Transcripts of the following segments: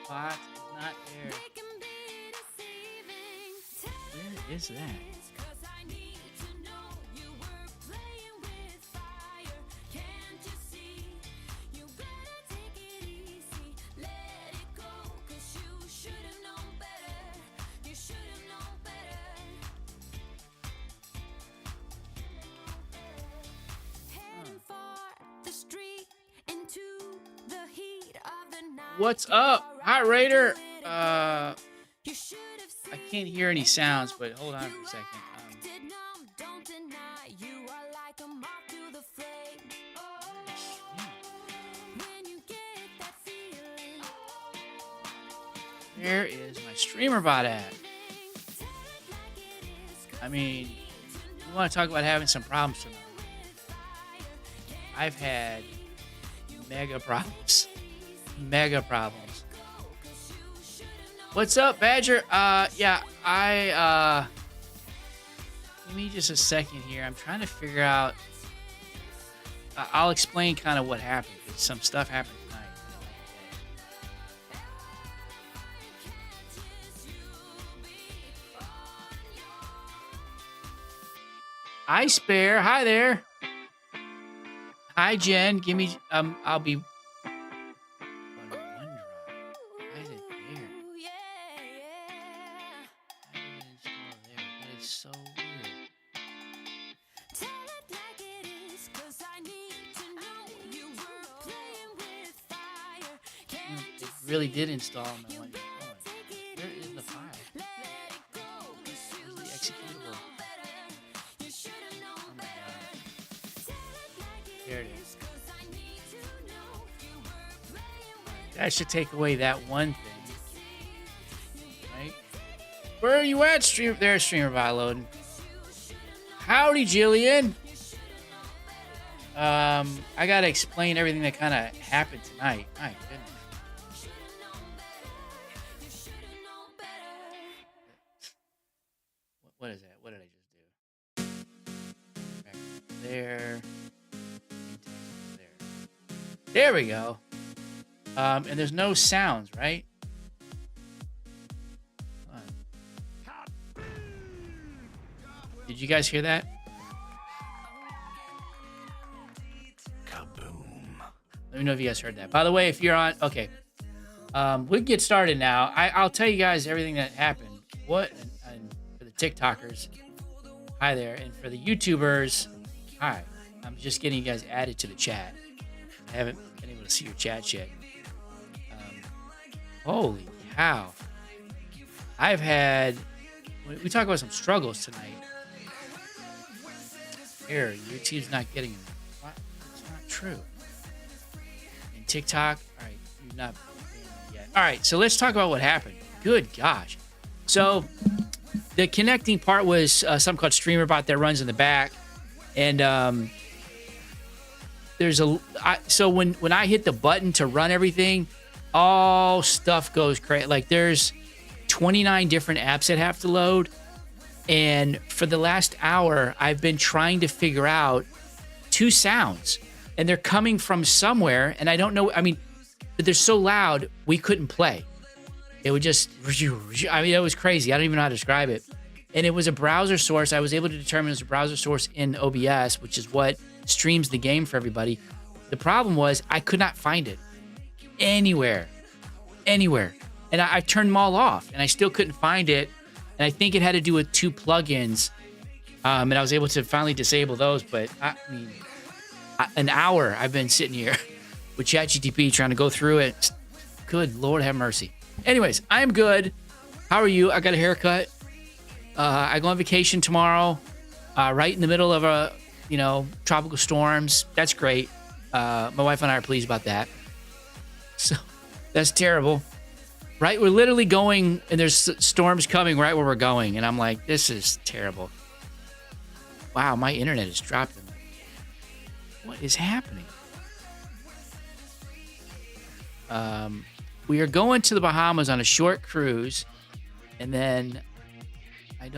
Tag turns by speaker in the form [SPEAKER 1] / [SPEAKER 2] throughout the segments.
[SPEAKER 1] Bot is not there. Where is that? What's up? Hi, Raider. I can't hear any sounds, but hold on for a second. Where is my streamer bot at? I mean, we want to talk about having some problems tonight. I've had mega problems. Mega problems. What's up, Badger? Yeah, give me just a second here. I'm trying to figure out. I'll explain kind of what happened. Some stuff happened tonight. Hi, Spare. Hi there. Hi, Jen. Give me. I'll be. Really did install them. Where is the file? Where's the executable? Oh my god. There it is. That should take away that one thing. Right? Where are you at, stream? There's streamer bot loading. Howdy, Jillian. I gotta explain everything that kind of happened tonight. My goodness. What is that? What did I just do? Back there. There we go. And there's no sounds, right? Did you guys hear that? Kaboom. Let me know if you guys heard that. By the way, if you're on, okay. We can get started now. I'll tell you guys everything that happened. What? And for the TikTokers, hi there. And for the YouTubers, hi. I'm just getting you guys added to the chat. I haven't been able to see your chat yet. Holy cow. I've had, we talk about some struggles tonight. Here, YouTube's not getting them. What? It's not true. And TikTok, all right, you're not yet. All right, so let's talk about what happened. Good gosh. So the connecting part was something called StreamerBot that runs in the back. And there's so when I hit the button to run everything, all stuff goes crazy. Like there's 29 different apps that have to load. And for the last hour, I've been trying to figure out two sounds. And they're coming from somewhere. And I don't know. I mean, they're so loud, we couldn't play. It would just, I mean, it was crazy. I don't even know how to describe it. And it was a browser source. I was able to determine it was a browser source in OBS, which is what streams the game for everybody. The problem was I could not find it anywhere. And I turned them all off and I still couldn't find it. And I think it had to do with two plugins. And I was able to finally disable those. But I mean, an hour I've been sitting here with ChatGTP trying to go through it. Good Lord have mercy. Anyways, I'm good. How are you? I got a haircut. I go on vacation tomorrow, right in the middle of tropical storms. That's great. My wife and I are pleased about that. So that's terrible. Right? We're literally going, and there's storms coming right where we're going. And I'm like, this is terrible. Wow, my internet is dropping. What is happening? We are going to the Bahamas on a short cruise. And then there's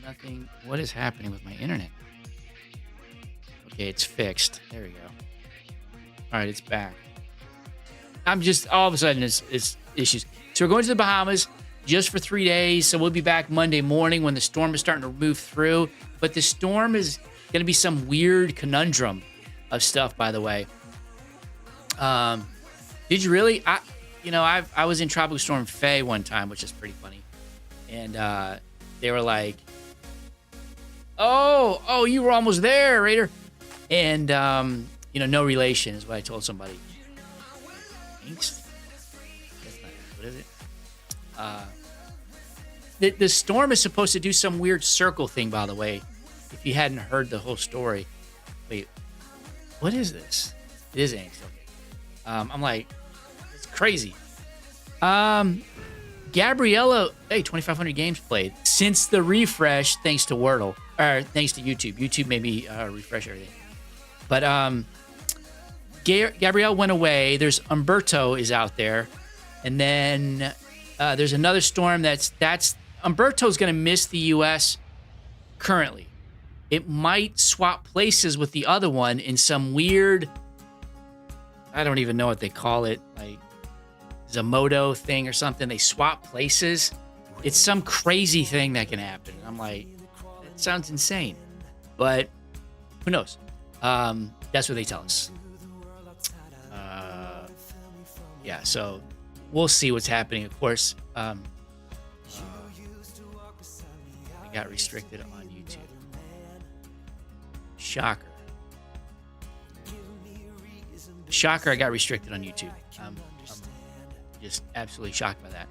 [SPEAKER 1] nothing. What is happening with my internet? Okay, it's fixed. There we go. All right, it's back. I'm just all of a sudden it's issues. So we're going to the Bahamas just for 3 days. So we'll be back Monday morning when the storm is starting to move through. But the storm is going to be some weird conundrum of stuff, by the way. Did you really? I was in Tropical Storm Faye one time, which is pretty funny. And they were like, oh, you were almost there, Raider. And, no relation is what I told somebody. Angst? That's not, what is it? The storm is supposed to do some weird circle thing, by the way, if you hadn't heard the whole story. Wait, what is this? It is angst, okay. I'm like, it's crazy. Gabriella, hey, 2,500 games played since the refresh, thanks to Wordle, or thanks to YouTube. YouTube made me refresh everything. But Gabrielle went away. There's Umberto is out there, and then there's another storm that's Umberto's going to miss the U.S. currently. It might swap places with the other one in some weird, I don't even know what they call it, like Zamoto thing or something. They swap places. It's some crazy thing that can happen. I'm like, that sounds insane, but who knows? That's what they tell us. Yeah, so we'll see what's happening. Of course, I got restricted on YouTube. Shocker. Shocker, I got restricted on YouTube. I'm just absolutely shocked by that.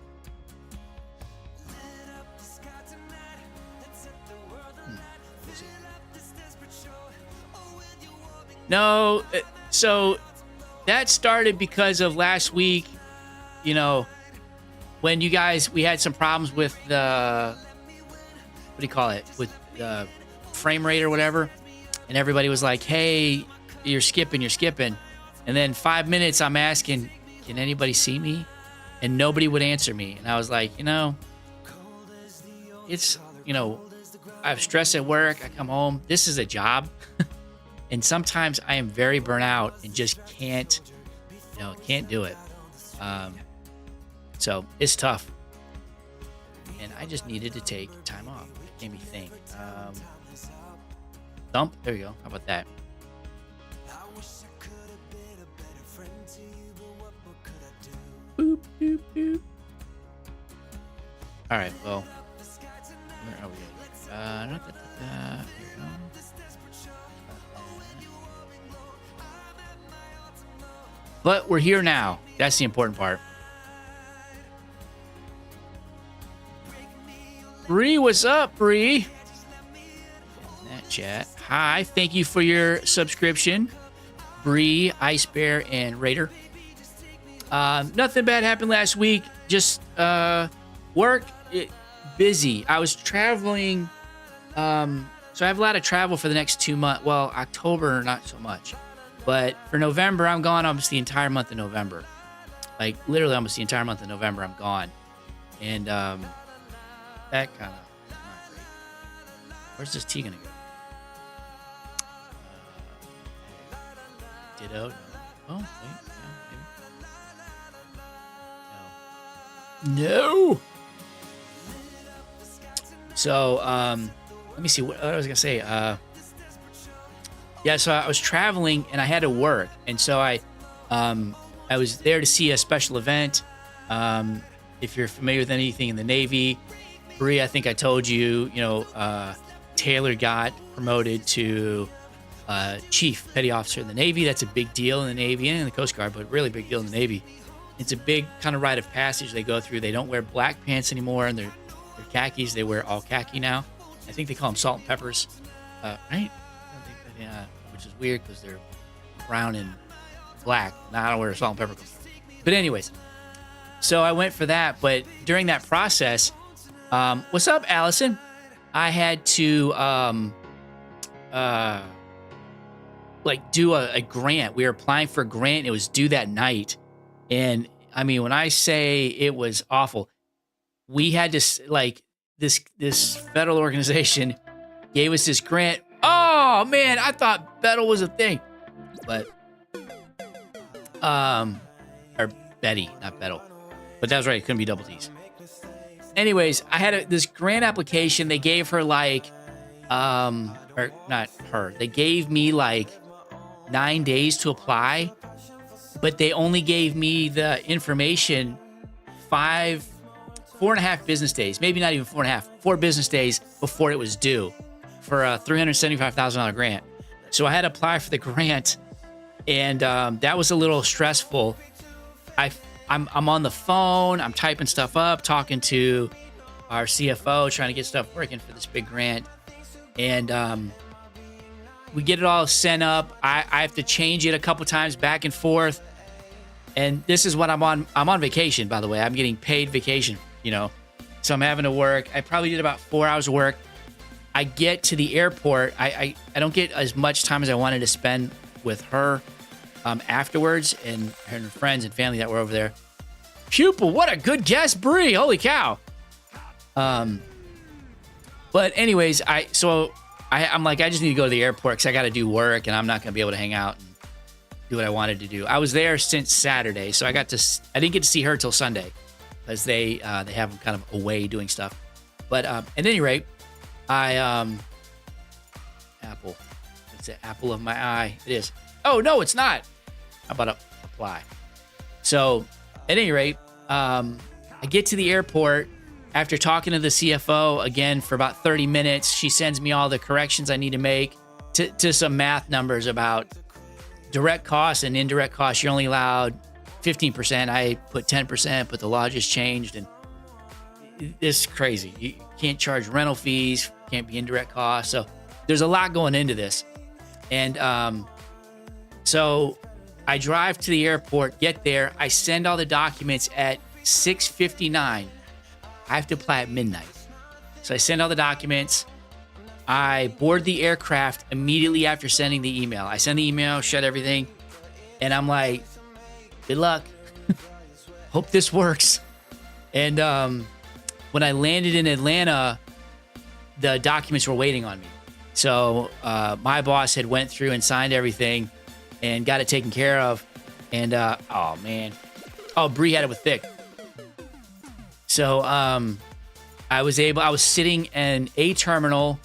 [SPEAKER 1] No, so that started because of last week, when you guys, we had some problems with the, what do you call it, with the frame rate or whatever, and everybody was like, hey, you're skipping. And then 5 minutes I'm asking, can anybody see me? And nobody would answer me. And I was like, it's, I have stress at work. I come home. This is a job. And sometimes I am very burnt out and just can't do it. So it's tough. And I just needed to take time off. It made me think. Thump. There you go. How about that? Boop, boop, boop. All right, well, where are we? Here we go. But we're here now. That's the important part. Bree, what's up, Bree? In that chat. Hi, thank you for your subscription, Bree, Ice Bear, and Raider. Nothing bad happened last week. Just work, busy. I was traveling. So I have a lot of travel for the next 2 months. Well, October, not so much. But for November, I'm gone almost the entire month of November. Like, literally almost the entire month of November, I'm gone. And that kind of not great. Where's this tea going to go? Ditto. No. Oh, wait. No. So, let me see what I was gonna say. Yeah, so I was traveling and I had to work, and so I was there to see a special event. If you're familiar with anything in the Navy, Bree, I think I told you, Taylor got promoted to Chief Petty Officer in the Navy. That's a big deal in the Navy and in the Coast Guard, but really big deal in the Navy. It's a big kind of rite of passage they go through. They don't wear black pants anymore, and they're khakis. They wear all khaki now. I think they call them salt and peppers, right? Yeah, which is weird because they're brown and black. Now I don't know where salt and pepper comes from. But anyways, so I went for that. But during that process, what's up, Allison? I had to do a grant. We were applying for a grant. It was due that night. And I mean, when I say it was awful, we had to this federal organization gave us this grant. Oh man, I thought federal was a thing, but or Betty, not Bettle. But that was right. It couldn't be double T's. Anyways, I had this grant application. They gave her like, or not her. They gave me like 9 days to apply, but they only gave me the information 4.5 business days, maybe not even 4.5, 4 business days before it was due for a $375,000 grant. So I had to apply for the grant, and that was a little stressful. I'm on the phone, I'm typing stuff up, talking to our CFO, trying to get stuff working for this big grant, and we get it all sent up. I have to change it a couple times back and forth, and this is what I'm on vacation, by the way. I'm getting paid vacation, so I'm having to work. I probably did about 4 hours of work. I get to the airport. I don't get as much time as I wanted to spend with her afterwards, and her friends and family that were over there. Pupil, what a good guest, Bree. Holy cow. But anyways, I'm like, I just need to go to the airport because I got to do work, and I'm not going to be able to hang out and do what I wanted to do. I was there since Saturday, so I didn't get to see her till Sunday because they have them kind of away doing stuff. But at any rate, apple. It's the apple of my eye. It is. Oh, no, it's not. How about apply? So at any rate, I get to the airport after talking to the CFO again for about 30 minutes. She sends me all the corrections I need to make to some math numbers about direct costs and indirect costs. You're only allowed 15%. I put 10%, but the law just changed, and it's crazy. You can't charge rental fees, can't be indirect costs. So there's a lot going into this. And so I drive to the airport, get there. I send all the documents at 6:59. I have to apply at midnight. So I send all the documents. I board the aircraft immediately after sending the email. I send the email, shut everything, and I'm like, good luck. Hope this works. And when I landed in Atlanta, the documents were waiting on me. So my boss had went through and signed everything and got it taken care of. And oh man, Bree had it with Thick. So I was sitting in a terminal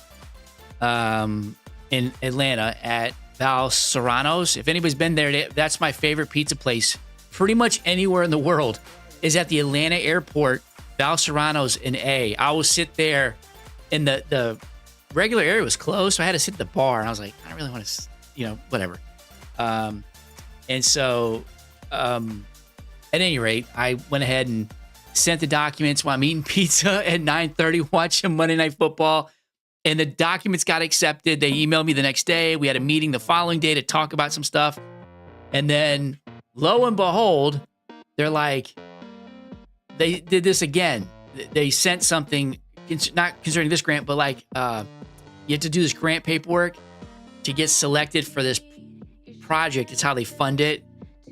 [SPEAKER 1] in Atlanta at Val Serrano's. If anybody's been there, that's my favorite pizza place. Pretty much anywhere in the world is at the Atlanta airport. Val Serrano's in A. I will sit there, and the regular area was closed, so I had to sit at the bar. And I was like, I don't really want to, whatever. And so, at any rate, I went ahead and sent the documents while I'm eating pizza at 9:30, watching Monday Night Football. And the documents got accepted. They emailed me the next day. We had a meeting the following day to talk about some stuff. And then, lo and behold, they're like, they did this again. They sent something, not concerning this grant, but like, you have to do this grant paperwork to get selected for this project. It's how they fund it.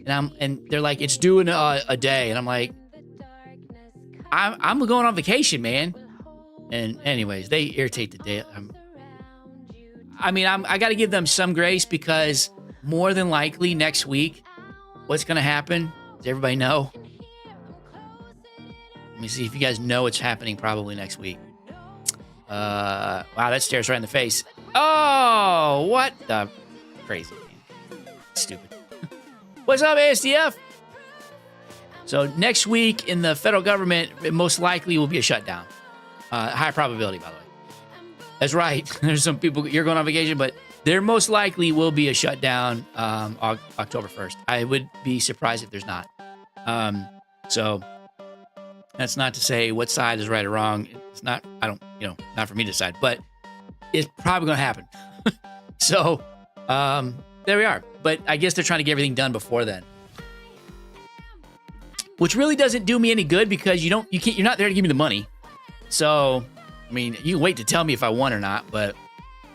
[SPEAKER 1] And they're like, it's due in a day. And I'm like, I'm going on vacation, man. And anyways, they irritate the day. I got to give them some grace because more than likely next week, what's going to happen? Does everybody know? Let me see if you guys know what's happening probably next week. Wow, that stares right in the face. Oh, what the crazy, man. Stupid. What's up, ASDF? So next week in the federal government, it most likely will be a shutdown. High probability, by the way. That's right. There's some people, you're going on vacation, but there most likely will be a shutdown October 1st. I would be surprised if there's not. So that's not to say what side is right or wrong. It's not, not for me to decide, but it's probably going to happen. So there we are. But I guess they're trying to get everything done before then. Which really doesn't do me any good because you're not there to give me the money. So, you can wait to tell me if I won or not, but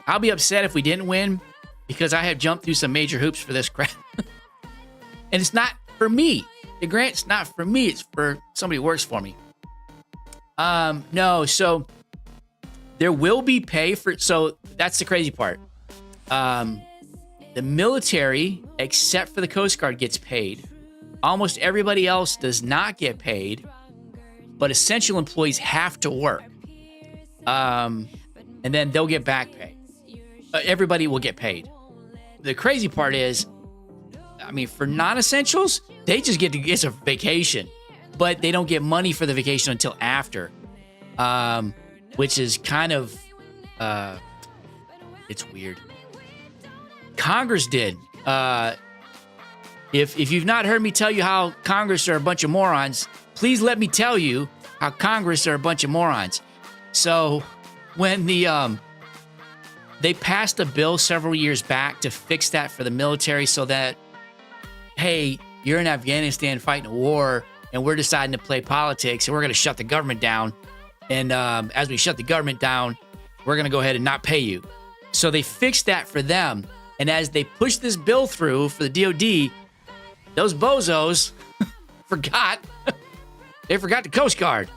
[SPEAKER 1] I'll be upset if we didn't win because I have jumped through some major hoops for this crap. And it's not for me. The grant's not for me. It's for somebody who works for me. No, so there will be pay for, so that's the crazy part. The military, except for the Coast Guard, gets paid. Almost everybody else does not get paid, but essential employees have to work. And then they'll get back pay. Everybody will get paid. The crazy part is, I mean, for non-essentials, they just get it's a vacation, but they don't get money for the vacation until after, which is kind of, it's weird. Congress did. If you've not heard me tell you how Congress are a bunch of morons, please let me tell you how Congress are a bunch of morons. So when they passed a bill several years back to fix that for the military so that, hey, you're in Afghanistan fighting a war and we're deciding to play politics and we're going to shut the government down. And as we shut the government down, we're going to go ahead and not pay you. So they fixed that for them. And as they pushed this bill through for the DOD, those bozos forgot. They forgot the Coast Guard.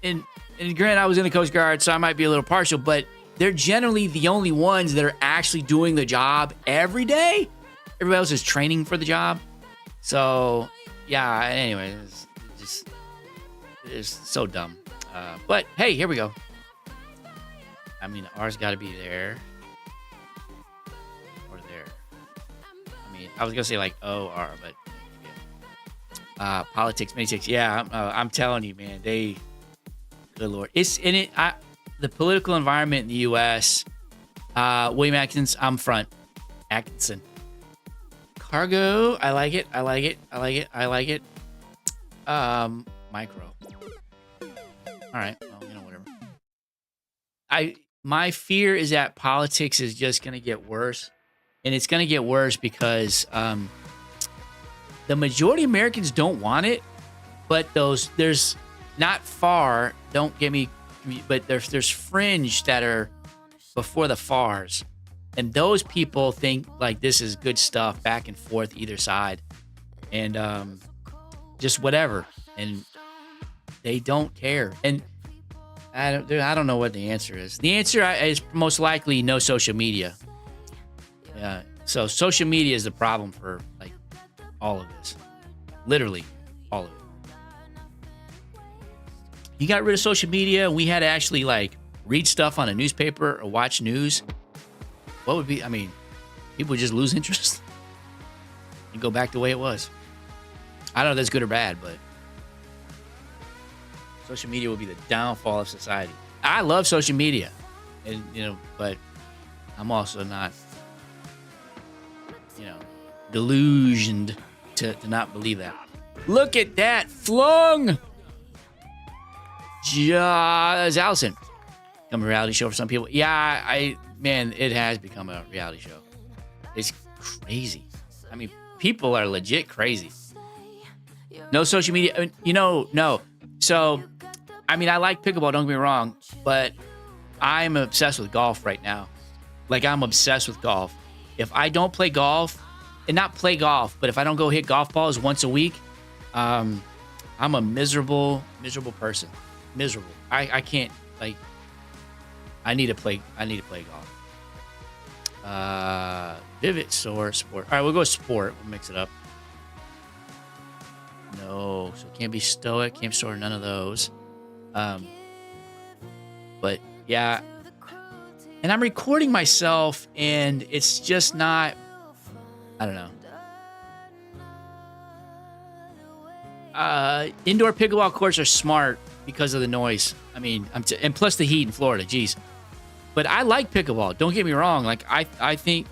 [SPEAKER 1] And granted, I was in the Coast Guard, so I might be a little partial, but they're generally the only ones that are actually doing the job every day. Everybody else is training for the job. So, yeah, anyway, it's so dumb. But, hey, here we go. I mean, R's got to be there. Or there. I mean, I was going to say, like, O-R, but... Yeah. Politics, politics. Yeah, I'm telling you, man, good Lord. It's in it. The political environment in the U.S., William Atkinson, I'm front. Atkinson. Cargo, I like it. Micro. All right. Well, whatever. My fear is that politics is just going to get worse. And it's going to get worse because the majority of Americans don't want it. But there's not far, don't get me, but there's fringe that are before the fars. And those people think like this is good stuff back and forth either side. And just whatever. And they don't care. And I don't know what the answer is. The answer is most likely no social media. So social media is the problem for like all of this. Literally all of it. You got rid of social media and we had to actually like read stuff on a newspaper or watch news. What would be, I mean, people would just lose interest and go back the way it was. I don't know if that's good or bad, but social media will be the downfall of society. I love social media, and but I'm also not, delusioned to not believe that. Look at that flung. Just Allison. Become a reality show for some people. Yeah, man, it has become a reality show. It's crazy. I mean, people are legit crazy. No social media. No. So, I mean, I like pickleball, don't get me wrong, but I'm obsessed with golf right now. Like, I'm obsessed with golf. If I don't play golf, and not play golf, but if I don't go hit golf balls once a week, I'm a miserable person. Miserable. I can't, like, I need to play golf. Vivid, sport. All right, we'll go sport. We'll mix it up. No, so it can't be stoic, can't store none of those. But yeah, and I'm recording myself, and it's just not. I don't know. Indoor pickleball courts are smart because of the noise. I mean, and plus the heat in Florida. Geez. But I like pickleball. Don't get me wrong. Like I think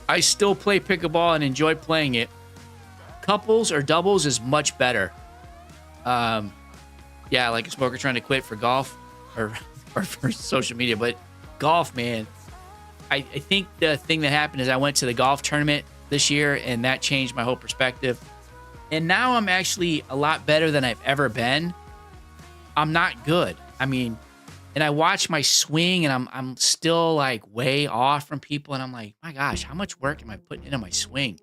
[SPEAKER 1] I still play pickleball and enjoy playing it. Couples or doubles is much better. Yeah, like a smoker trying to quit for golf or for social media. But golf, man, I think the thing that happened is I went to the golf tournament this year, and that changed my whole perspective. And now I'm actually a lot better than I've ever been. I'm not good. I mean, and I watch my swing, and I'm still like way off from people, and I'm like, my gosh, how much work am I putting into my swing?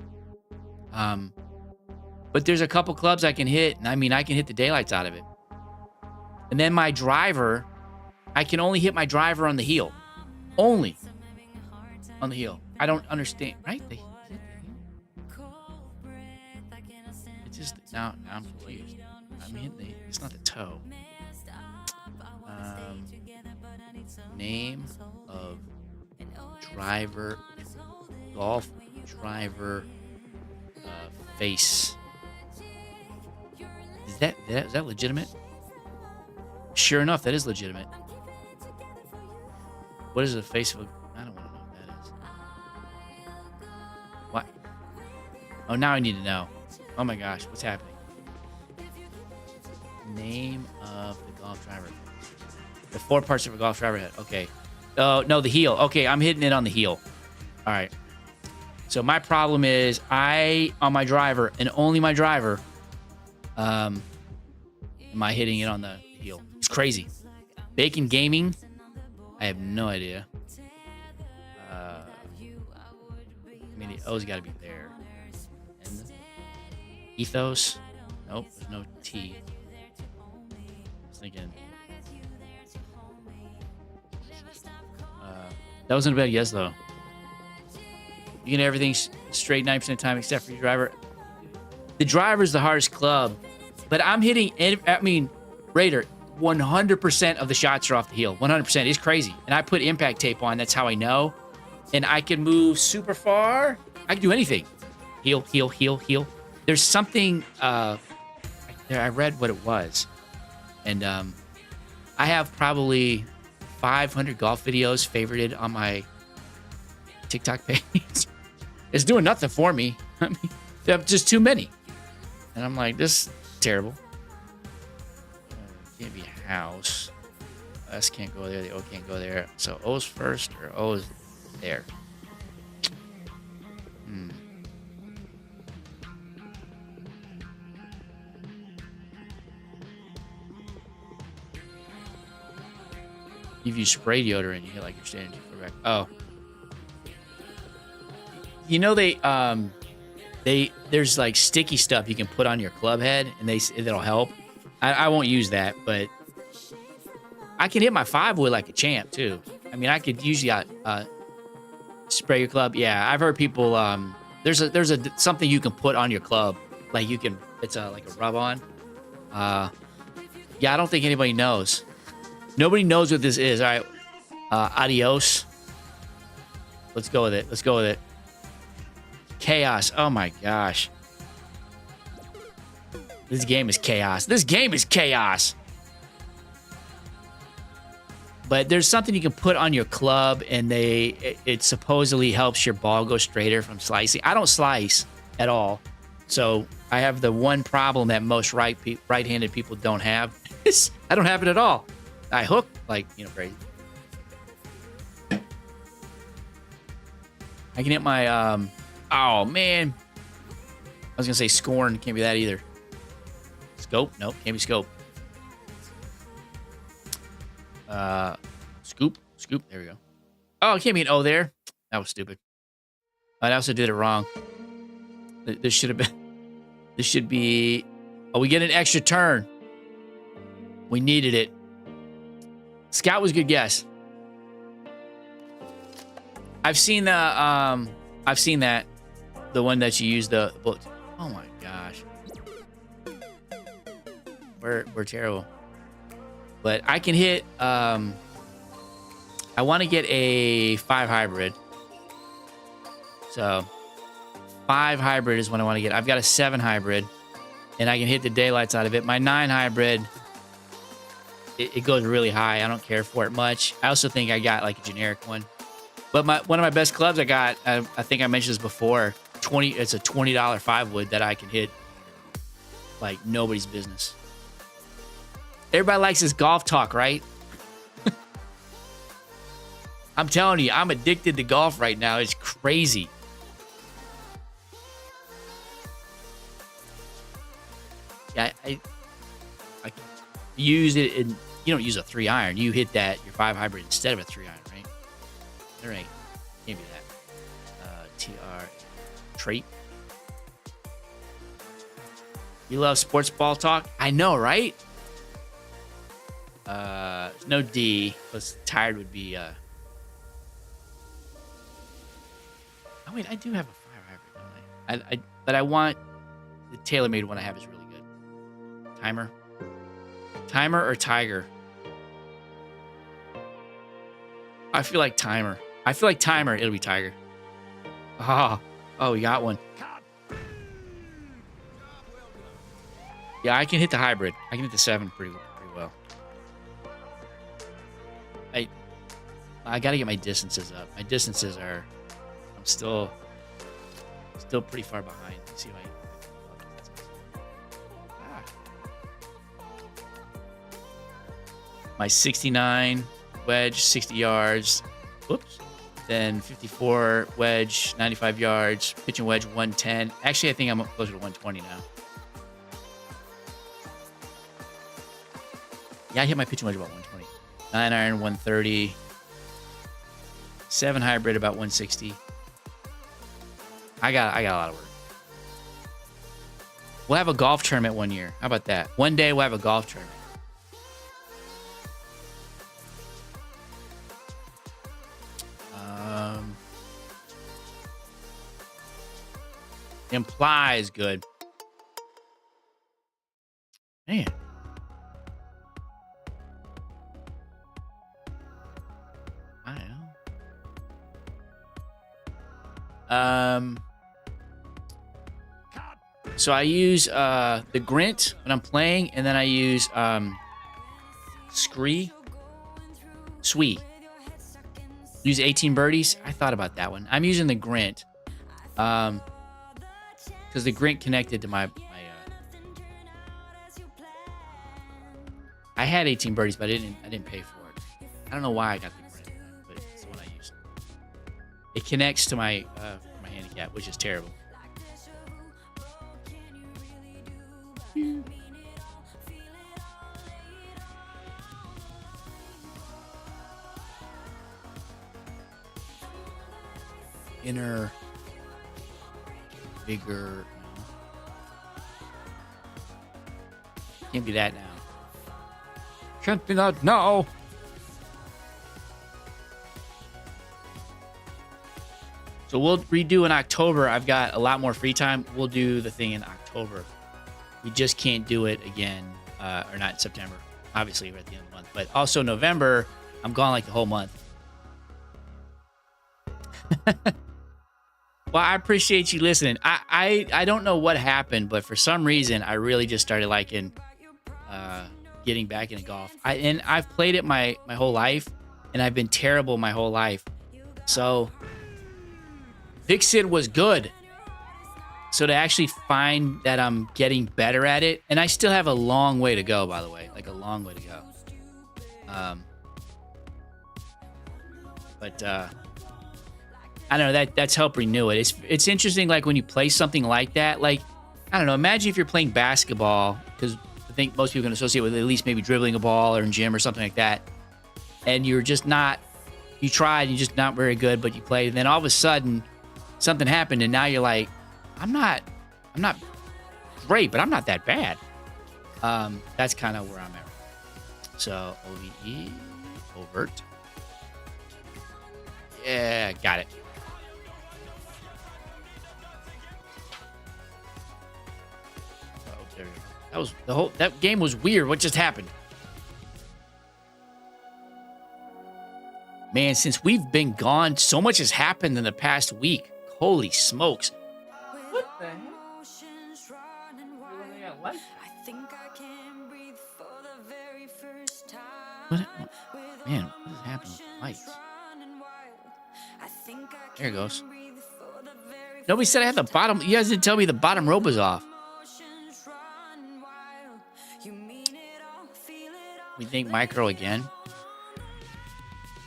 [SPEAKER 1] But there's a couple clubs I can hit, and I mean, I can hit the daylights out of it. And then my driver, I can only hit my driver on the heel. Only on the heel. I don't understand, right? Now I'm confused. I'm hitting the. It's not the toe. Name of driver, golf driver, face. Is that legitimate? Sure enough, that is legitimate. What is the face of a... I don't want to know what that is. What? Oh, now I need to know. Oh my gosh, what's happening? Name of the golf driver. The 4 parts of a golf driver head. Okay. Oh, no, the heel. Okay, I'm hitting it on the heel. All right. So my problem is on my driver, and only my driver, am I hitting it on the heel. It's crazy. Bacon Gaming, I have no idea. I mean, the O's got to be there. And Ethos, nope, there's no T. I was thinking. That wasn't a bad guess, though. You can everything straight 90% of the time except for your driver. The driver's the hardest club, but I'm hitting, I mean, Raider, 100% of the shots are off the heel. 100%. It's crazy. And I put impact tape on. That's how I know. And I can move super far. I can do anything. Heel, heel, heel, heel. There's something, I read what it was. And I have probably 500 golf videos favorited on my TikTok page. It's doing nothing for me. I mean, there are just too many. And I'm like, this is terrible. Can't be a house. S can't go there. The O can't go there. So O's first or O's there. If you spray deodorant, you get like you're standing too far back. Oh. You know there's like sticky stuff you can put on your club head and that'll help. I won't use that, but I can hit my 5-wood like a champ too. I mean, I could usually spray your club. Yeah, I've heard people. There's something you can put on your club, like you can. It's like a rub on. Yeah, I don't think anybody knows. Nobody knows what this is. All right, adios. Let's go with it. Let's go with it. Chaos. Oh my gosh. This game is chaos. This game is chaos. But there's something you can put on your club, and it supposedly helps your ball go straighter from slicing. I don't slice at all, so I have the one problem that most right-handed people don't have. I don't have it at all. I hook like crazy. I can hit my oh man, I was gonna say scorn. Can't be that either. Scope? Nope, can't be scope. Scoop. There we go. Oh, it can't be an O there. That was stupid. I also did it wrong. This should have been. This should be. Oh, we get an extra turn. We needed it. Scout was a good guess. I've seen the. I've seen that. The one that you use the bullet. Oh my gosh. We're terrible. But I can hit, I want to get a 5 hybrid. So 5 hybrid is what I want to get. I've got a 7 hybrid, and I can hit the daylights out of it. My 9 hybrid, it goes really high. I don't care for it much. I also think I got like a generic one. But one of my best clubs I got, I think I mentioned this before, it's a $20 5-wood that I can hit like nobody's business. Everybody likes this golf talk, right? I'm telling you, I'm addicted to golf right now. It's crazy. Yeah, I use it in, you don't use a 3-iron. You hit that, your 5 hybrid instead of a 3-iron, right? There ain't. Can't be that. TR. Trait. You love sports ball talk? I know, right? No D. Plus tired would be. Oh wait, I do have a 5 hybrid, don't I? But I want the TaylorMade one I have is really good. Timer. Timer or Tiger? I feel like Timer. I feel like Timer. It'll be Tiger. Oh, we got one. Yeah, I can hit the hybrid. I can hit the 7 pretty well. I got to get my distances up. My distances are... I'm still pretty far behind. Let's see if my 69 wedge, 60 yards. Whoops. Then 54 wedge, 95 yards. Pitch and wedge, 110. Actually, I think I'm closer to 120 now. Yeah, I hit my pitch and wedge about 120. 9 iron, 130. 7 hybrid, about 160. I got a lot of work. We'll have a golf tournament one year. How about that? One day we'll have a golf tournament. Imply is good. Man. I know. So I use the Grint when I'm playing, and then I use Swee. Use 18 birdies. I thought about that one. I'm using the Grint. Because the Grint connected to my I had 18 birdies, but I didn't pay for it. I don't know why I got the Grint, but it's the one I used. It connects to my handicap, which is terrible. Inner, bigger. Can't be that now. Can't be that now. So we'll redo in October. I've got a lot more free time. We'll do the thing in October. We just can't do it again, or not in September. Obviously, we're at the end of the month. But also November, I'm gone like the whole month. Well, I appreciate you listening. I don't know what happened, but for some reason, I really just started liking getting back into golf. I've played it my whole life, and I've been terrible my whole life. So, Vixid was good. So to actually find that I'm getting better at it, and I still have a long way to go, by the way, like a long way to go. But I don't know, that's helped renew it. It's interesting, like when you play something like that, like, I don't know, imagine if you're playing basketball, because I think most people can associate with at least maybe dribbling a ball or in gym or something like that, and you're just not, you tried, you're just not very good, but you played, and then all of a sudden something happened, and now you're like, I'm not great, but I'm not that bad. That's kind of where I'm at. So OVE, overt. Yeah, got it. Oh, there we go. That game was weird. What just happened? Man, since we've been gone, so much has happened in the past week. Holy smokes. What the heck? What? Man, what is happening with the lights? There it goes. Nobody said I had the bottom. You guys didn't tell me the bottom rope was off. We think micro again.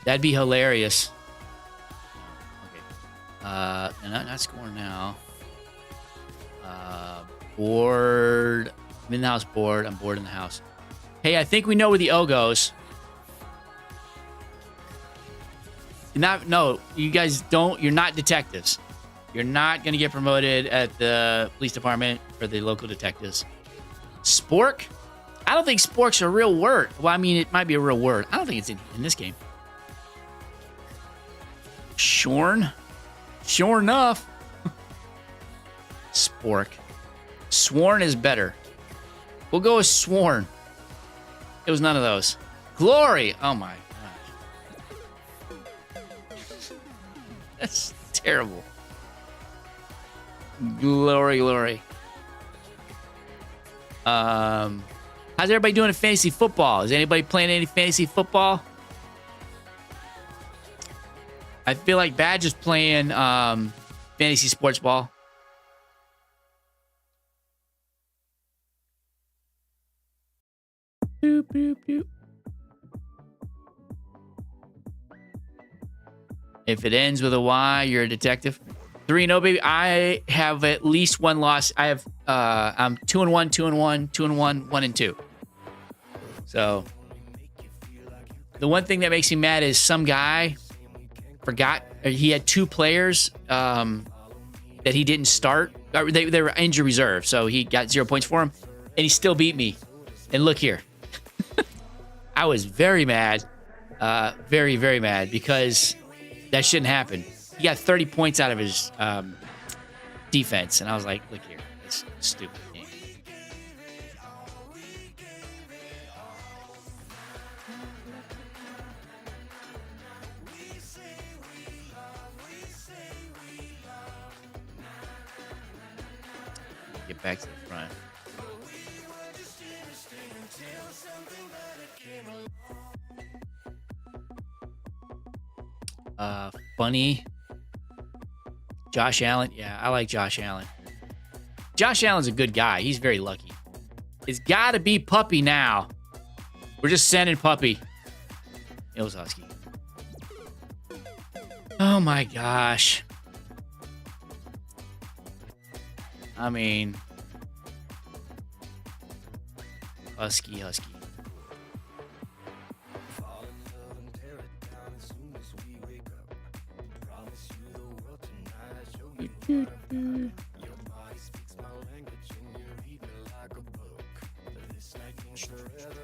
[SPEAKER 1] That'd be hilarious. Okay. Not scoring now. Board. I'm in the house board. I'm bored in the house. Hey, I think we know where the O goes. No, you guys don't. You're not detectives. You're not going to get promoted at the police department for the local detectives. Spork? I don't think spork's a real word. Well, I mean, it might be a real word. I don't think it's in this game. Shorn? Sure enough. Spork. Sworn is better. We'll go with sworn. It was none of those. Glory. Oh my gosh. That's terrible. Glory. How's everybody doing in fantasy football? Is anybody playing any fantasy football? I feel like Badge is playing fantasy sports ball. Boop, boop, boop. If it ends with a Y, you're a detective. 3-0, baby. I have at least one loss. I have I'm 2-1, 2-1, 2-1, 1-2. So the one thing that makes me mad is some guy forgot he had 2 players that he didn't start. They were injured reserve, so he got 0 points for him, and he still beat me. And look here. I was very mad, very, very mad, because that shouldn't happen. He got 30 points out of his defense, and I was like, look here, it's stupid. Get back to the front. Funny. Josh Allen. Yeah, I like Josh Allen. Josh Allen's a good guy. He's very lucky. It's got to be Puppy now. We're just sending Puppy. It was Husky. Oh my gosh. I mean, Husky.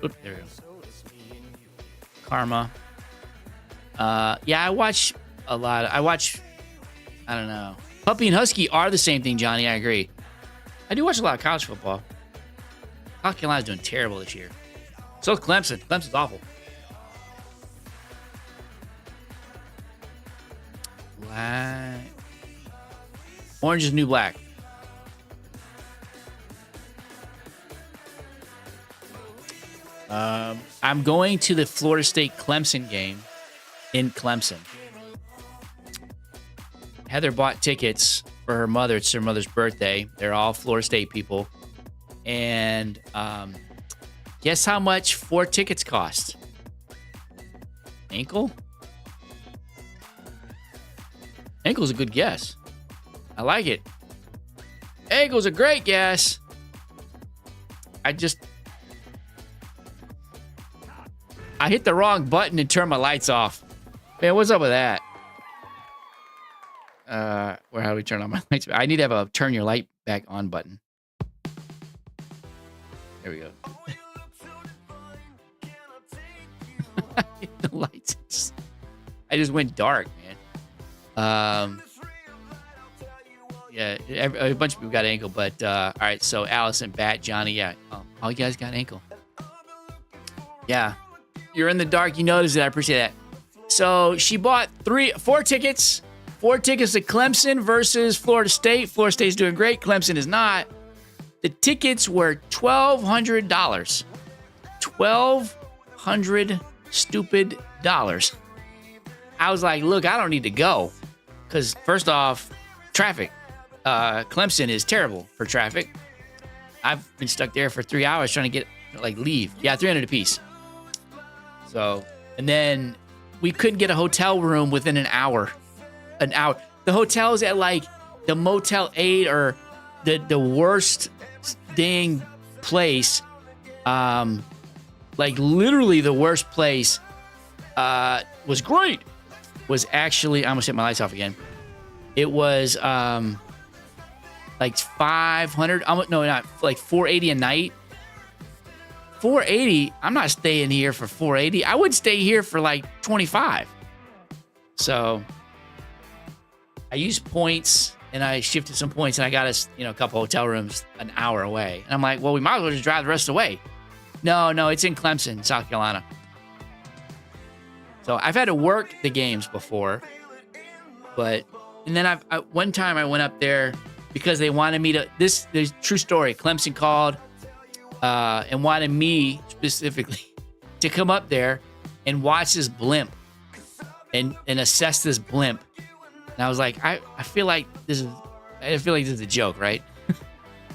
[SPEAKER 1] Oop, there we go. Karma. Yeah, I watch a lot. I don't know. Puppy and Husky are the same thing, Johnny. I agree. I do watch a lot of college football. South Carolina's doing terrible this year. So is Clemson. Clemson's awful. Black. Orange is new black. I'm going to the Florida State Clemson game in Clemson. Heather bought tickets for her mother. It's her mother's birthday. They're all Florida State people. And guess how much 4 tickets cost? Ankle? Ankle's a good guess. I like it. Ankle's a great guess. I hit the wrong button and turned my lights off. Man, what's up with that? How do we turn on my lights? I need to have a turn your light back on button. There we go. The lights. I just went dark, man. Yeah, a bunch of people got ankle, but all right. So Allison, Bat, Johnny, yeah, all you guys got ankle. Yeah, you're in the dark. You noticed it. I appreciate that. So she bought 4 tickets. 4 tickets to Clemson versus Florida State. Florida State's doing great. Clemson is not. The tickets were $1,200. $1,200 stupid dollars. I was like, look, I don't need to go. Because first off, traffic. Clemson is terrible for traffic. I've been stuck there for 3 hours trying to leave. Yeah, $300 apiece. So, and then we couldn't get a hotel room within an hour. The hotel's at the Motel 8 or the worst dang place. Literally the worst place was great. Was actually, I almost hit my lights off again. It was 500, no, not $480 a night. $480. I'm not staying here for $480. I would stay here for $25. So I use points and I shifted some points, and I got us, a couple hotel rooms an hour away. And I'm like, well, we might as well just drive the rest of the way. No, it's in Clemson, South Carolina. So I've had to work the games before, and then one time I went up there because they wanted me to. This is true story. Clemson called and wanted me specifically to come up there and watch this blimp and assess this blimp. And I was like, I feel like this is a joke, right?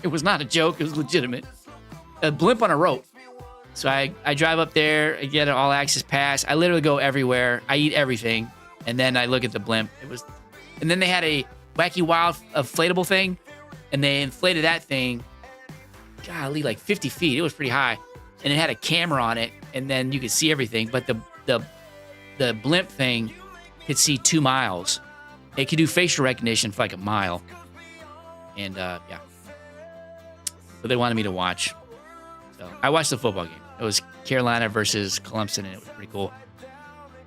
[SPEAKER 1] It was not a joke. It was legitimate. A blimp on a rope. So I drive up there, I get an all access pass. I literally go everywhere. I eat everything. And then I look at the blimp. And then they had a Wacky Wild inflatable thing. And they inflated that thing, golly, like 50 feet. It was pretty high. And it had a camera on it. And then you could see everything. But the blimp thing could see 2 miles. It could do facial recognition for like a mile. And yeah. So they wanted me to watch. So I watched the football game. It was Carolina versus Clemson, and it was pretty cool.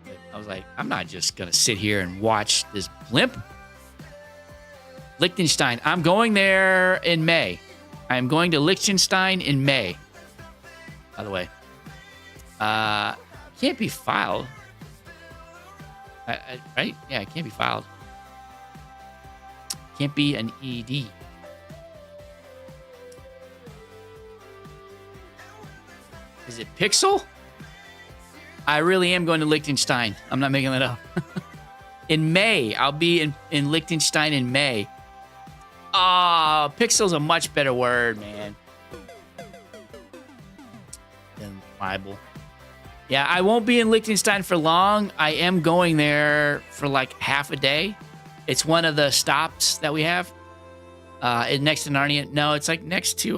[SPEAKER 1] But I was like, I'm not just going to sit here and watch this blimp. Liechtenstein. I'm going there in May. I'm going to Liechtenstein in May. By the way. Can't be filed. Right? Yeah, it can't be filed. Can't be an ED. Is it Pixel? I really am going to Liechtenstein. I'm not making that up. In May. I'll be in Liechtenstein in May. Pixel's a much better word, man. Than Bible. Yeah, I won't be in Liechtenstein for long. I am going there for like half a day. It's one of the stops that we have. Next to Narnia. No, it's like next to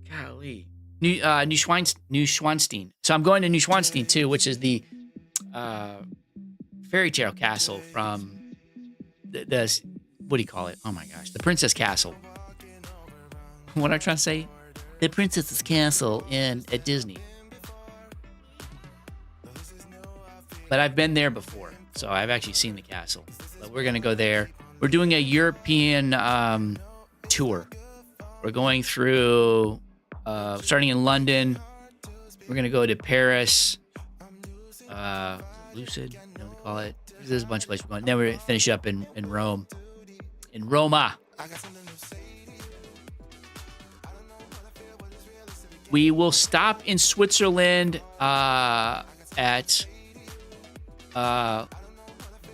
[SPEAKER 1] golly. Neuschwanstein. So I'm going to Neuschwanstein too, which is the fairy tale castle from the what do you call it? Oh my gosh, the Princess Castle. What am I trying to say? The Princess's Castle at Disney. But I've been there before, so I've actually seen the castle. But we're gonna go there. We're doing a European tour. We're going through. Starting in London, we're going to go to Paris, Lucid, you know what they call it. There's a bunch of places we're going. Then we're going to finish up in Rome. In Roma. We will stop in Switzerland at, what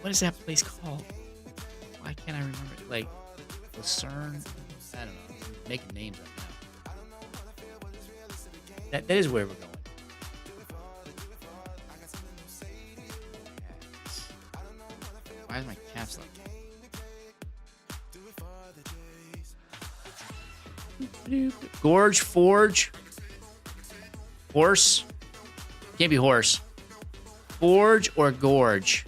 [SPEAKER 1] is that place called? Why can't I remember it? Like, Lucerne? I don't know. I'm making names up now. That is where we're going. Why is my caps locked? Gorge, forge, horse. Can't be horse. Forge or gorge.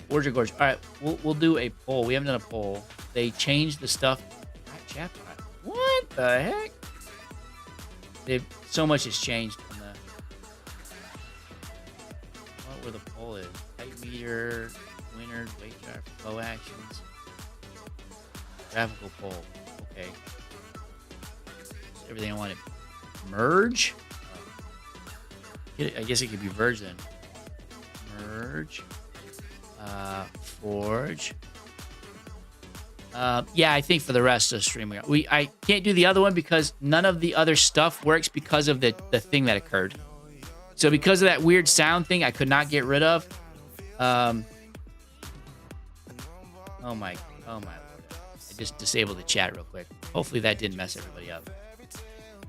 [SPEAKER 1] Forge or gorge. All right, we'll do a poll. We haven't done a poll. They changed the stuff. Chapter. What the heck? So much has changed on the. What were the poll is? Height meter, winners, weight drive, flow actions, graphical poll. Okay. Everything I wanted. Merge. I guess it could be verge then. Merge. Forge. Yeah, I think for the rest of the stream, I can't do the other one because none of the other stuff works because of the thing that occurred. So because of that weird sound thing, I could not get rid of. Oh my Lord. I just disabled the chat real quick. Hopefully that didn't mess everybody up.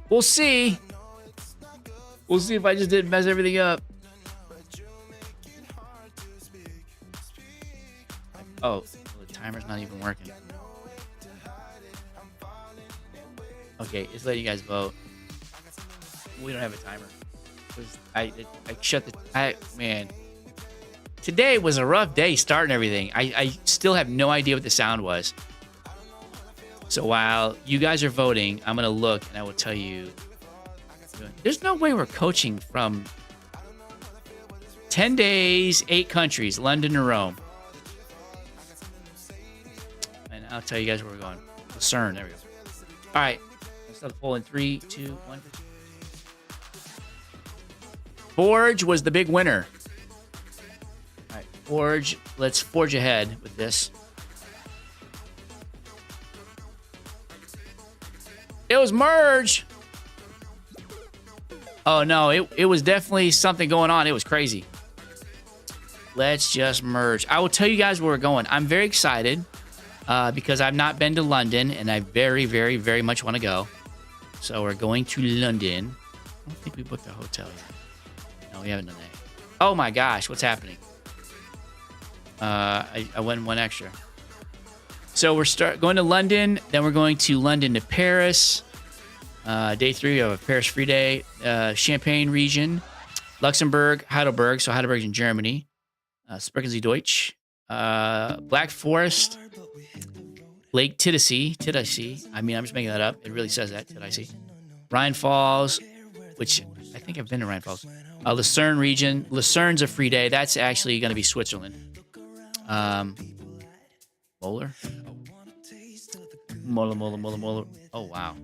[SPEAKER 1] We'll see. We'll see if I just didn't mess everything up. Oh, the timer's not even working. Okay, it's letting you guys vote. We don't have a timer. I shut the. Man. Today was a rough day starting everything. I still have no idea what the sound was. So while you guys are voting, I'm going to look and I will tell you. There's no way we're coaching from 10 days, 8 countries, London and Rome. And I'll tell you guys where we're going. Lucerne, there we go. All right, let's start the poll in 3, 2, 1. Forge was the big winner. All right, Forge. Let's forge ahead with this. It was merge. Oh, no, it was definitely something going on. It was crazy. Let's just merge. I will tell you guys where we're going. I'm very excited because I've not been to London, and I very, very, very much want to go. So we're going to London. I don't think we booked a hotel yet. No, we haven't done that. Oh, my gosh. What's happening? I went one extra. So we're going to London. Then we're going to London to Paris. Day 3 of a Paris free day. Champagne region. Luxembourg, Heidelberg. So Heidelberg's in Germany. Sprechen Sie Deutsch. Black Forest. Lake Titisee. I mean, I'm just making that up. It really says that. Titisee. Rhine Falls, which I think I've been to Rhine Falls. Lucerne region. Lucerne's a free day. That's actually going to be Switzerland. Molar. Oh, wow.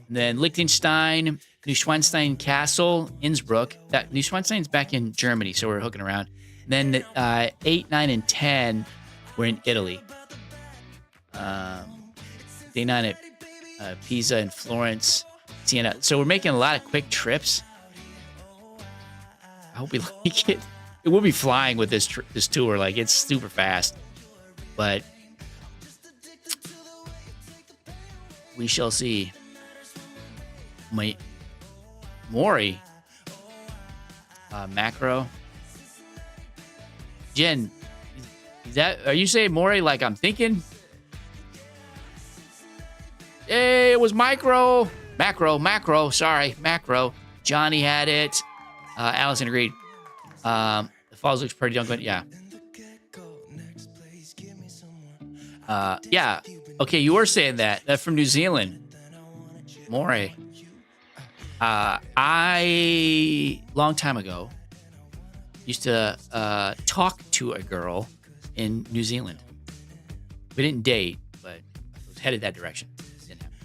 [SPEAKER 1] And then Liechtenstein, Neuschwanstein Castle, Innsbruck. That Neuschwanstein's back in Germany, so we're hooking around. And then 8, 9, and 10 were in Italy. Day 9 at Pisa and Florence, Siena. So we're making a lot of quick trips. I hope we like it. We'll be flying with this tour. Like, it's super fast. But we shall see. Mori. Macro. Jen, are you saying Mori like I'm thinking? Hey, it was macro. Sorry, macro. Johnny had it. Allison agreed. The falls looks pretty darn good. Yeah. Yeah. Okay, you were saying that. That's from New Zealand. Mori. I, long time ago, used to talk to a girl in New Zealand. We didn't date, but it was headed that direction. Didn't happen.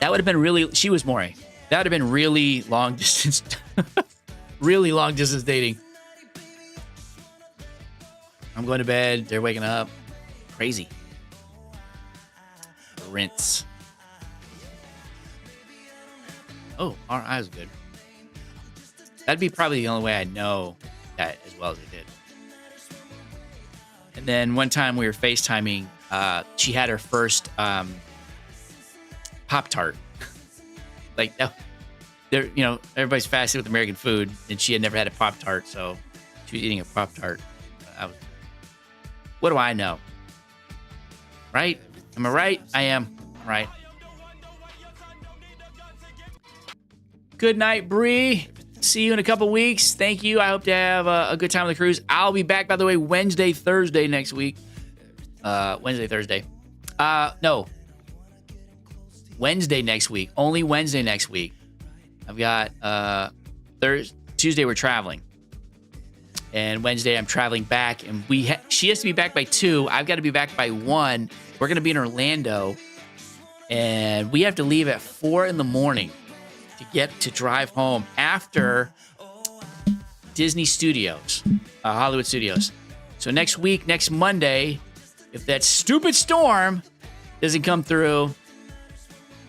[SPEAKER 1] That would have been really, she was Maury. That would have been really long distance, really long distance dating. I'm going to bed. They're waking up. Crazy. Rinse. Oh, our eyes good. That'd be probably the only way I know that as well as I did. And then one time we were FaceTiming, she had her first Pop-Tart. Like, there, you know, everybody's fascinated with American food, and she had never had a Pop-Tart, so she was eating a Pop-Tart. What do I know? Right? Am I right? I am. Right. Good night, Bree. See you in a couple weeks. Thank you. I hope to have a good time on the cruise. I'll be back, by the way, Wednesday, Thursday next week. Thursday. No. Wednesday next week. Only Wednesday next week. I've got Tuesday we're traveling. And Wednesday I'm traveling back. And she has to be back by 2. I've got to be back by 1. We're going to be in Orlando. And we have to leave at 4 in the morning to drive home after Disney Studios, Hollywood Studios. So next week, next Monday, if that stupid storm doesn't come through,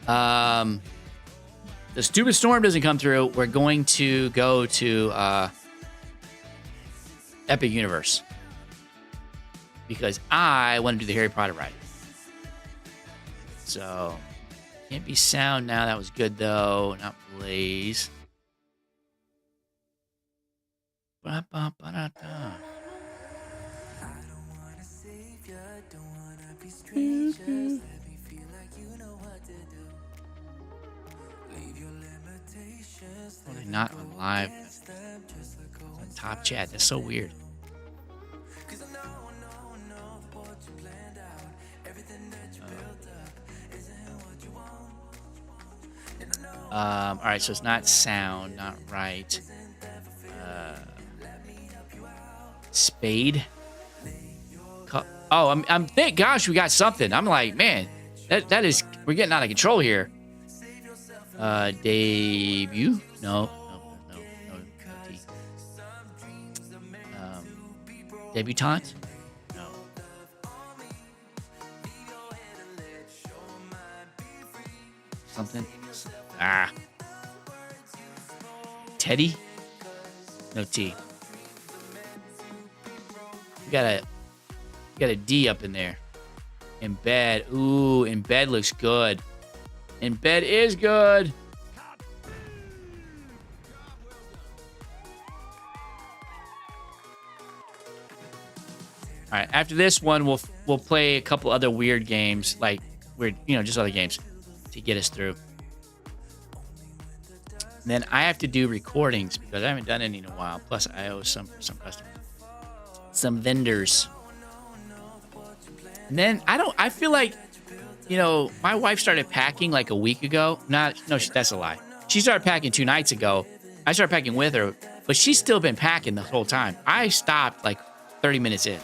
[SPEAKER 1] we're going to go to Epic Universe because I want to do the Harry Potter ride. So can't be sound now. That was good though. Not Blaze. Ba-ba-ba-da-da. Oh, they're not on live. On top chat. That's so weird. All right, so it's not sound, not right. Spade. Oh, I'm thank gosh we got something. I'm like, man, that is, we're getting out of control here. Debut? No. T. Debutante? No. Something. Teddy? No T. We got a D up in there. Embed. Ooh, embed looks good. Embed is good. All right, after this one, we'll play a couple other weird games, like weird, just other games to get us through. And then I have to do recordings because I haven't done any in a while. Plus, I owe some customers, some vendors. And then I feel like, my wife started packing like a week ago. That's a lie. She started packing 2 nights ago. I started packing with her, but she's still been packing the whole time. I stopped like 30 minutes in,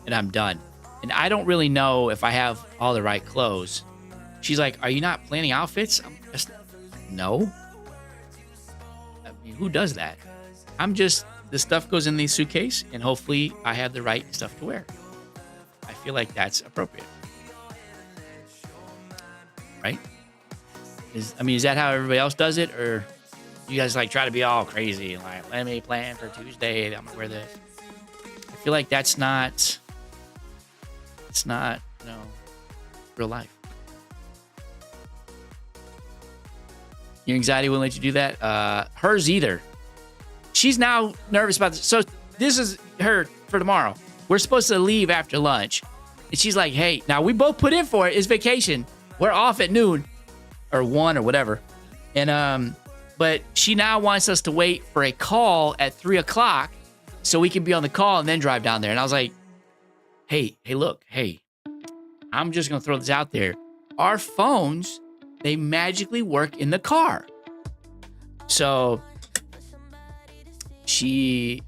[SPEAKER 1] and I'm done. And I don't really know if I have all the right clothes. She's like, "Are you not planning outfits?" No. I mean, who does that? The stuff goes in the suitcase, and hopefully I have the right stuff to wear. I feel like that's appropriate. Right? Is that how everybody else does it? Or you guys like try to be all crazy? Like, let me plan for Tuesday. I'm gonna wear this. I feel like it's not, real life. Your anxiety won't let you do that? Hers either. She's now nervous about this. So this is her for tomorrow. We're supposed to leave after lunch. And she's like, hey, now we both put in for it. It's vacation. We're off at noon or 1 or whatever. And, but she now wants us to wait for a call at 3 o'clock so we can be on the call and then drive down there. And I was like, hey, look, I'm just going to throw this out there. Our phones, they magically work in the car. So she,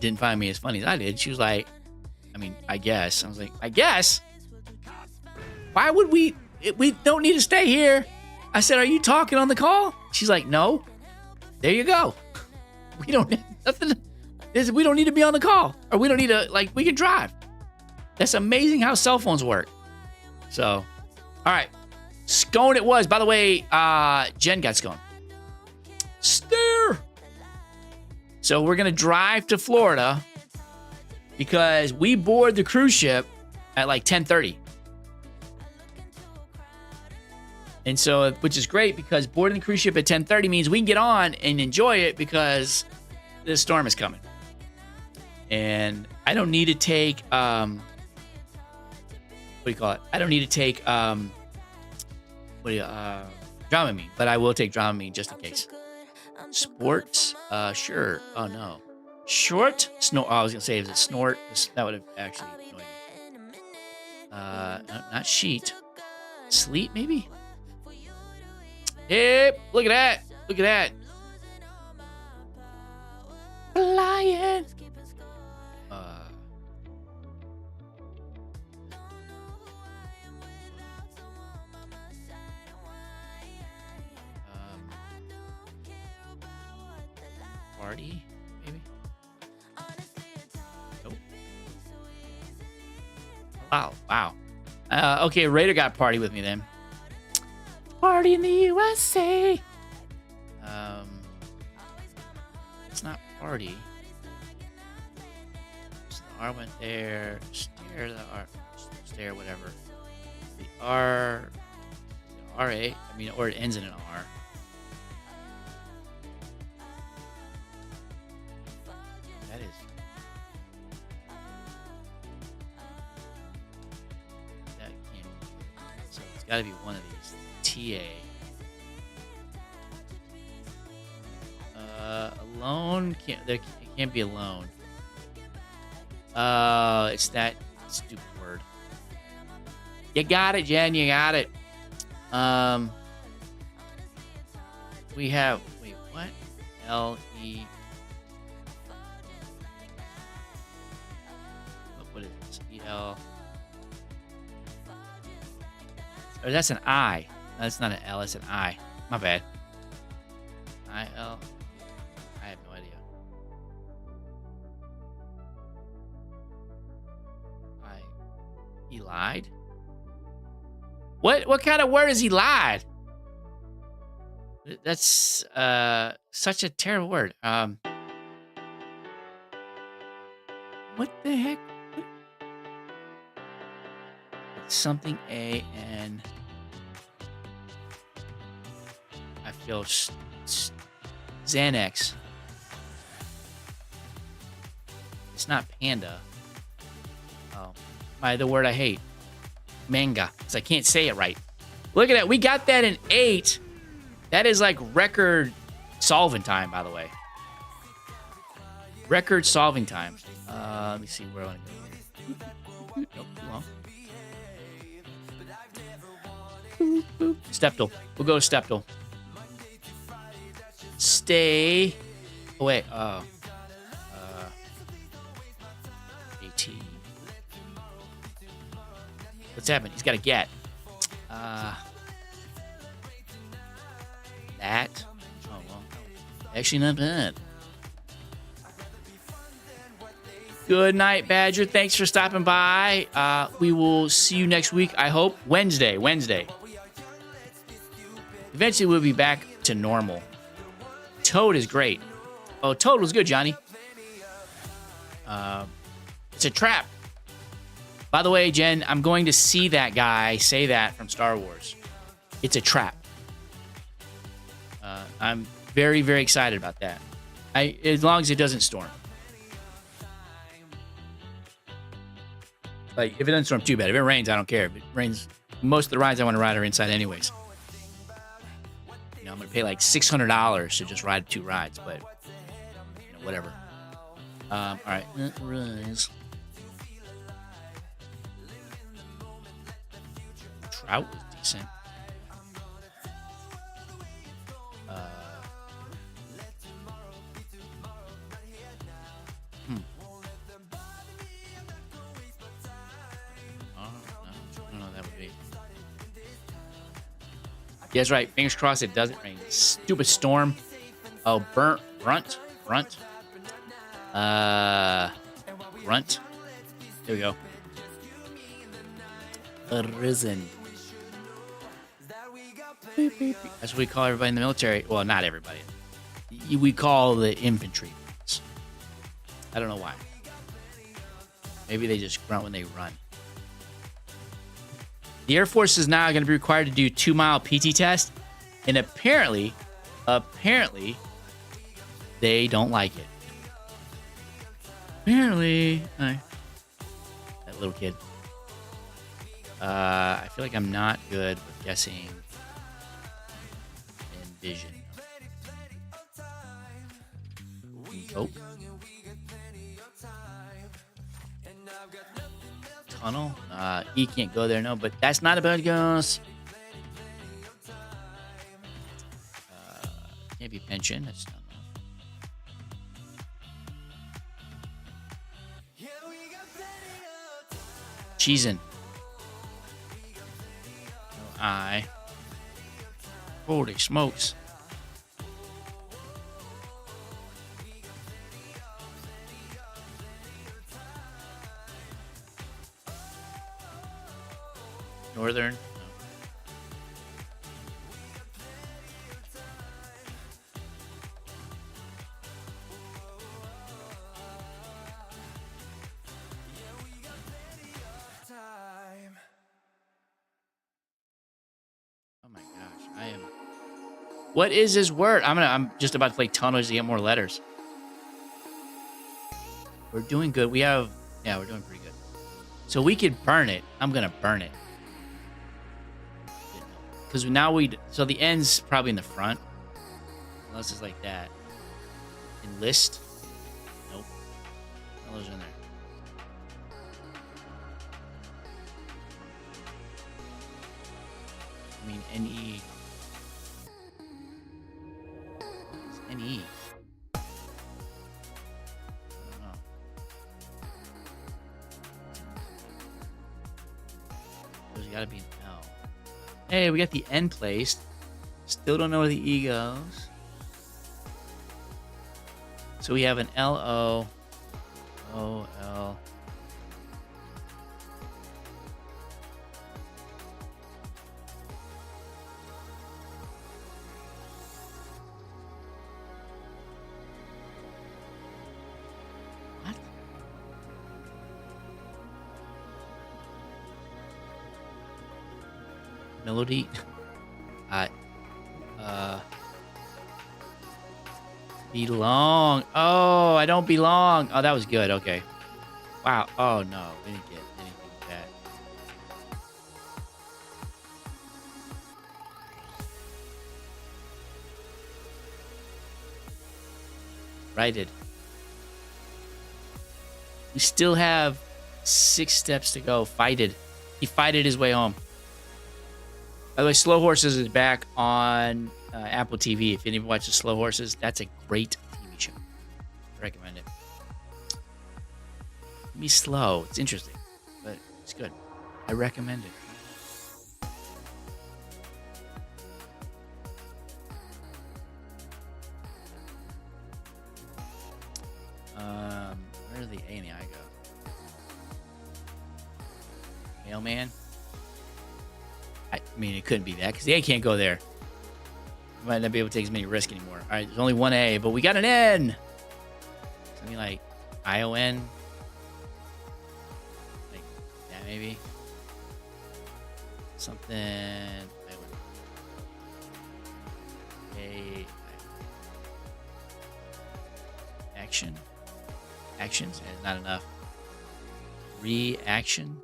[SPEAKER 1] didn't find me as funny as I did. She was like, I guess. I was like, I guess? Why would we don't need to stay here. I said, are you talking on the call? She's like, no. There you go. We don't need nothing. We don't need to be on the call. Or we don't need to, we can drive. That's amazing how cell phones work. So, all right. Scone it was. By the way, Jen got scone. Stare. So we're going to drive to Florida because we board the cruise ship at 10:30. And so, which is great because boarding the cruise ship at 10:30 means we can get on and enjoy it because this storm is coming. And I don't need to take, what do you call it? I don't need to take, Dramamine, but I will take Dramamine just in case. Sports, sure. Oh no. Short? Snort. Oh, I was gonna say, is it snort? That would have actually annoyed me. Not sheet. Sleep, maybe? Yep, look at that. Look at that. Flying. Party, maybe? Nope. Wow. Okay, Raider got party with me then. Party in the USA. It's not party. So the R went there. Stare, whatever. The R, RA, or it ends in an R. That is. That can't be. So it's got to be one of these. TA. Alone it can't be alone. It's that stupid word. You got it, Jen. You got it. We have what? LE. L. Or that's an I. No, that's not an L. It's an I. My bad. I-L. I have no idea. He lied? What kind of word is he lied? That's such a terrible word. What the heck? It's something A-N. I feel Xanax. It's not panda. Oh, the word I hate. Manga. Because I can't say it right. Look at that. We got that in 8. That is like record solving time, by the way. Record solving time. Let me see where I want to go. Nope, too long. Stepdle. We'll go Stepdle. Stay. Oh, wait. AT. What's happening? He's got a get. That. Oh, well. Actually, not bad. Good night, Badger. Thanks for stopping by. We will see you next week, I hope. Wednesday. Eventually, we'll be back to normal. Toad is great. Oh, Toad was good, Johnny. It's a trap. By the way, Jen, I'm going to see that guy say that from Star Wars. It's a trap. I'm very, very excited about that. As long as it doesn't storm. Like, if it doesn't storm too bad. If it rains, I don't care. If it rains, most of the rides I want to ride are inside anyways. You know, I'm going to pay like $600 to just ride 2 rides, but, you know, whatever. All right. Rise. Trout was decent. Yeah, that's right. Fingers crossed it doesn't rain. Stupid storm. Oh, Brunt. Grunt. There we go. Arisen. That's what we call everybody in the military. Well, not everybody. We call the infantry. I don't know why. Maybe they just grunt when they run. The Air Force is now going to be required to do 2-mile PT test, and apparently, they don't like it. Apparently, that little kid. I feel like I'm not good with guessing and vision. Oh. Tunnel. E can't go there, no, but that's not about ghosts. Can't be pension. That's not cheesin'. No I. Holy smokes. Northern. No. Oh my gosh, I am. What is this word? I'm just about to play tunnels to get more letters. We're doing good. We're doing pretty good. So we could burn it. I'm gonna burn it. Because now so the end's probably in the front. Unless it's like that. Enlist? Nope. No, those are in there. I mean, N-E. It's N-E. I don't know. gotta be an L. Hey, we got the N placed. Still don't know where the E goes. So we have an L-O. O-L. What? Melody. Belong. Oh, I don't belong. Oh, that was good. Okay. Wow. Oh, no. We didn't get anything with that. Righted. We still have 6 steps to go. Fighted. He fighted his way home. By the way, Slow Horses is back on Apple TV. If anyone watches Slow Horses, that's a great TV show. I recommend it. Be slow. It's interesting, but it's good. I recommend it. Where did the A and the I go? Mailman? I mean, it couldn't be that because the A can't go there. Might not be able to take as many risks anymore. All right, there's only one A, but we got an N. Something like ION. Like that, maybe. Something. A. Action. Actions. And not enough. Reaction.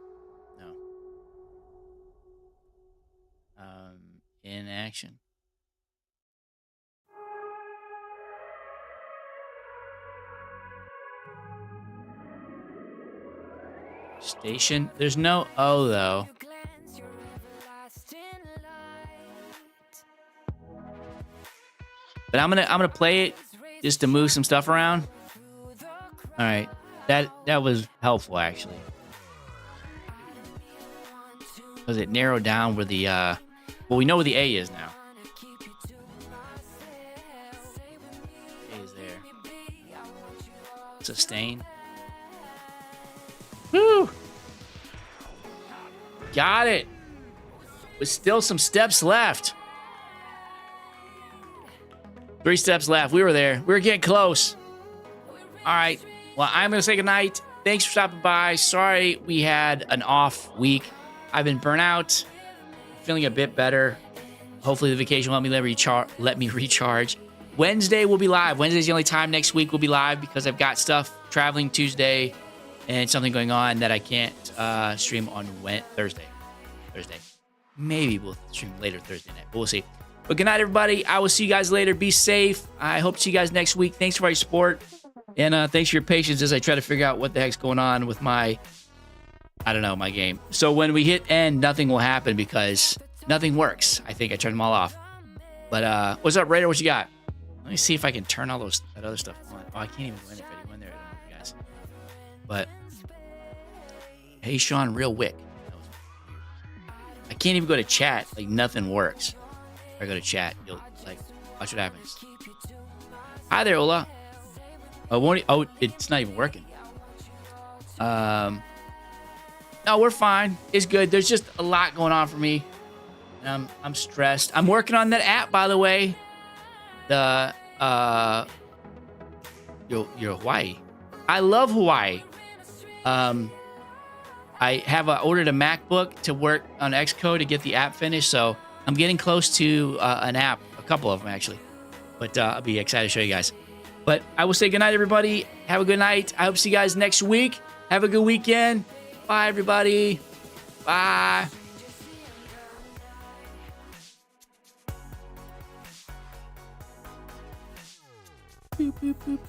[SPEAKER 1] In action. Station. There's no O though. But I'm gonna play it just to move some stuff around. All right, that was helpful actually. Was it narrowed down where the well, we know where the A is now. A is there. Sustain. Woo! Got it. With still some steps left. 3 steps left. We were there. We were getting close. All right. Well, I'm going to say goodnight. Thanks for stopping by. Sorry we had an off week. I've been burnt out. Feeling a bit better. Hopefully the vacation will let me recharge. Wednesday will be live. Wednesday's the only time next week we'll be live because I've got stuff traveling Tuesday and something going on that I can't stream on Thursday. Maybe we'll stream later Thursday night, but we'll see. But good night, everybody. I will see you guys later. Be safe. I hope to see you guys next week. Thanks for your support. And thanks for your patience as I try to figure out what the heck's going on with my game. So when we hit end, nothing will happen because nothing works. I think I turned them all off. But what's up, Raider? What you got? Let me see if I can turn all that other stuff on. Oh, I can't even win it if I do win there. I don't know you guys. But hey, Sean, real wick. I can't even go to chat. Like nothing works. If I go to chat, you'll like watch what happens. Hi there, Ola. Oh, it's not even working. No, we're fine. It's good. There's just a lot going on for me. And I'm stressed. I'm working on that app, by the way. The your Hawaii. I love Hawaii. I have ordered a MacBook to work on Xcode to get the app finished, so I'm getting close to an app, a couple of them actually. But I'll be excited to show you guys. But I will say goodnight, everybody. Have a good night. I hope to see you guys next week. Have a good weekend. Bye, everybody. Bye. Boop, boop, boop.